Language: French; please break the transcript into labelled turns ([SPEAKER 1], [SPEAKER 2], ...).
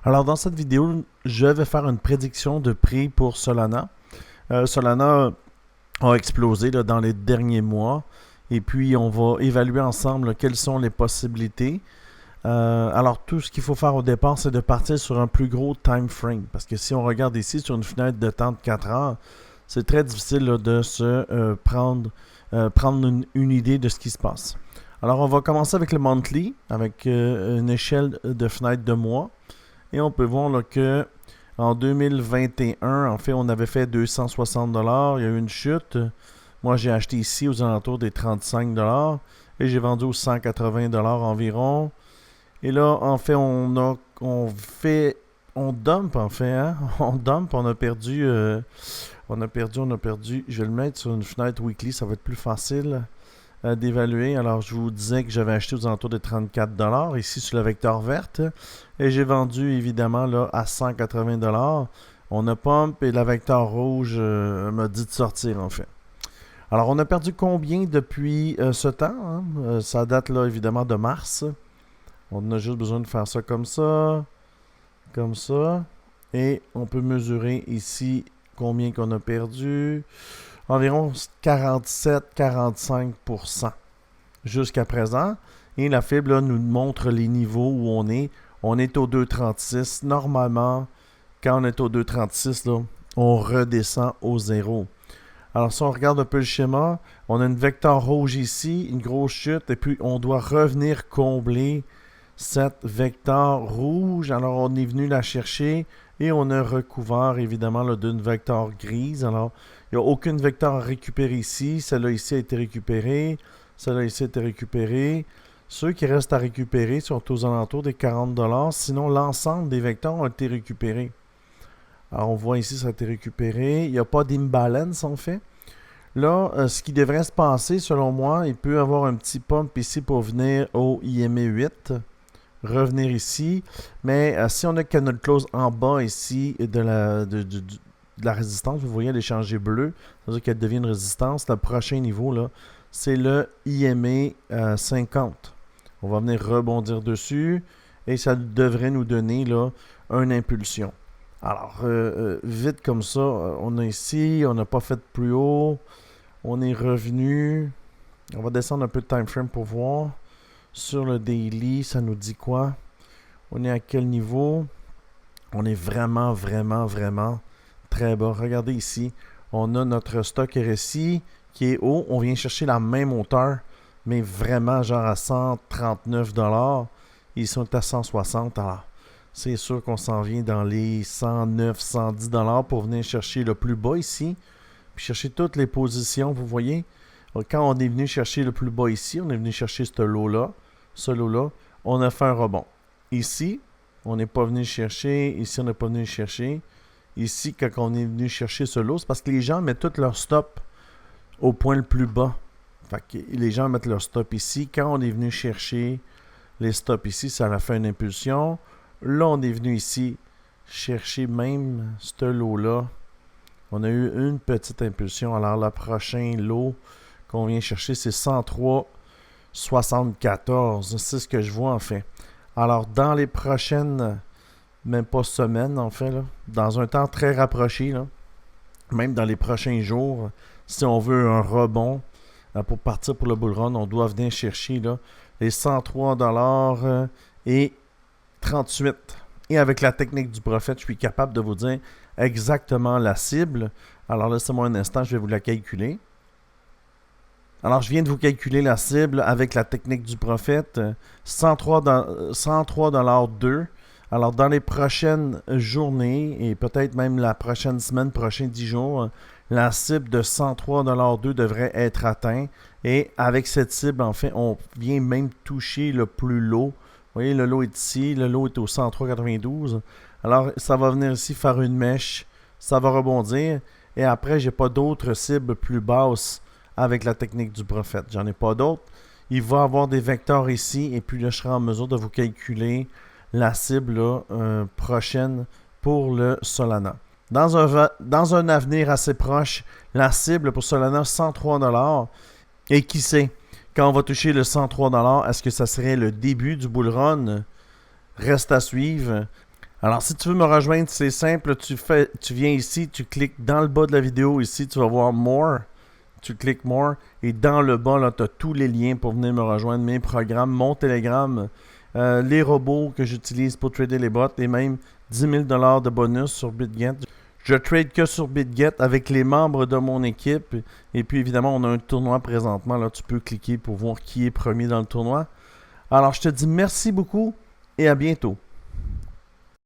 [SPEAKER 1] Alors dans cette vidéo, je vais faire une prédiction de prix pour Solana. Solana a explosé là, dans les derniers mois et puis on va évaluer ensemble là, quelles sont les possibilités. Alors tout ce qu'il faut faire au départ, c'est de partir sur un plus gros time frame parce que si on regarde ici sur une fenêtre de temps de 4 heures, c'est très difficile là, de se prendre une idée de ce qui se passe. Alors on va commencer avec le monthly, avec une échelle de fenêtre de mois. Et on peut voir là, que en 2021, en fait, on avait fait 260 $. Il y a eu une chute. Moi, j'ai acheté ici aux alentours des 35 $ et j'ai vendu aux 180 $ environ. Et là, en fait, on dump en fait, hein? On dump, on a perdu. Je vais le mettre sur une fenêtre weekly, ça va être plus facile d'évaluer. Alors, je vous disais que j'avais acheté aux alentours de 34 $ ici sur le vecteur verte. Et j'ai vendu évidemment là, à 180 $. On a pump et la vecteur rouge m'a dit de sortir en fait. Alors, on a perdu combien depuis ce temps? Hein? Ça date là évidemment de mars. On a juste besoin de faire ça comme ça. Comme ça. Et on peut mesurer ici combien qu'on a perdu. Environ 47-45% jusqu'à présent. Et la fibre là, nous montre les niveaux où on est. On est au 2,36. Normalement, quand on est au 2,36, là, on redescend au zéro. Alors si on regarde un peu le schéma, on a une vecteur rouge ici, une grosse chute, et puis on doit revenir combler cette vecteur rouge. Alors on est venu la chercher et on a recouvert évidemment d'une vecteur grise. Alors il n'y a aucune vecteur à récupérer ici. Celle-là ici a été récupérée. Celle-là ici a été récupérée. Ceux qui restent à récupérer sont aux alentours des 40 $. Sinon, l'ensemble des vecteurs ont été récupérés. Alors, on voit ici, ça a été récupéré. Il n'y a pas d'imbalance, en fait. Là, ce qui devrait se passer, selon moi, il peut y avoir un petit pump ici pour venir au IME 8. Revenir ici. Mais si on a candle close en bas ici de la résistance, vous voyez, elle est changée bleue. Ça veut dire qu'elle devient une résistance. Le prochain niveau, là, c'est le IME 50. On va venir rebondir dessus et ça devrait nous donner là, une impulsion. Alors, vite comme ça, on a ici, on n'a pas fait plus haut. On est revenu. On va descendre un peu de time frame pour voir. Sur le daily, ça nous dit quoi? On est à quel niveau? On est vraiment, vraiment, vraiment très bas. Regardez ici, on a notre stock RSI qui est haut. On vient chercher la même hauteur, mais vraiment genre à 139 $. Ils sont à 160 $. Alors, c'est sûr qu'on s'en vient dans les 109, 110 $ pour venir chercher le plus bas ici. Puis chercher toutes les positions, vous voyez. Quand on est venu chercher le plus bas ici, on est venu chercher ce lot-là. On a fait un rebond. Ici, on n'est pas venu chercher. Ici, on n'est pas venu chercher. Ici, quand on est venu chercher ce lot, c'est parce que les gens mettent tout leur stop au point le plus bas. Fait que les gens mettent leur stop ici. Quand on est venu chercher les stops ici, ça a fait une impulsion. Là, on est venu ici chercher même ce lot-là. On a eu une petite impulsion. Alors, le prochain lot qu'on vient chercher, c'est 103,74. C'est ce que je vois en fait. Alors, dans les prochaines, même pas semaines en fait, là, dans un temps très rapproché, là, même dans les prochains jours, si on veut un rebond pour partir pour le bull run, on doit venir chercher là, les 103 $ et 38. Et avec la technique du prophète, je suis capable de vous dire exactement la cible. Alors laissez-moi un instant, je vais vous la calculer. Alors je viens de vous calculer la cible avec la technique du prophète. 103,2 $. Alors dans les prochaines journées et peut-être même la prochaine semaine, prochains 10 jours, la cible de 103,2 $ devrait être atteinte. Et avec cette cible, en fait, on vient même toucher le plus low. Vous voyez, le lot est ici, le lot est au 103,92. Alors, ça va venir ici faire une mèche, ça va rebondir. Et après, j'ai pas d'autres cibles plus basses avec la technique du prophète. J'en ai pas d'autres. Il va y avoir des vecteurs ici, et puis là, je serai en mesure de vous calculer la cible là, prochaine pour le Solana. Dans un avenir assez proche, la cible pour Solana, 103 $. Et qui sait? Quand on va toucher le 103 $, est-ce que ça serait le début du bull run? Reste à suivre. Alors, si tu veux me rejoindre, c'est simple. Tu viens ici, tu cliques dans le bas de la vidéo. Ici, tu vas voir More. Tu cliques More. Et dans le bas, là, tu as tous les liens pour venir me rejoindre. Mes programmes, mon Telegram, les robots que j'utilise pour trader les bots et même 10 000 $ de bonus sur BitGet. Je trade que sur BitGet avec les membres de mon équipe. Et puis, évidemment, on a un tournoi présentement. Là, tu peux cliquer pour voir qui est premier dans le tournoi. Alors, je te dis merci beaucoup et à bientôt.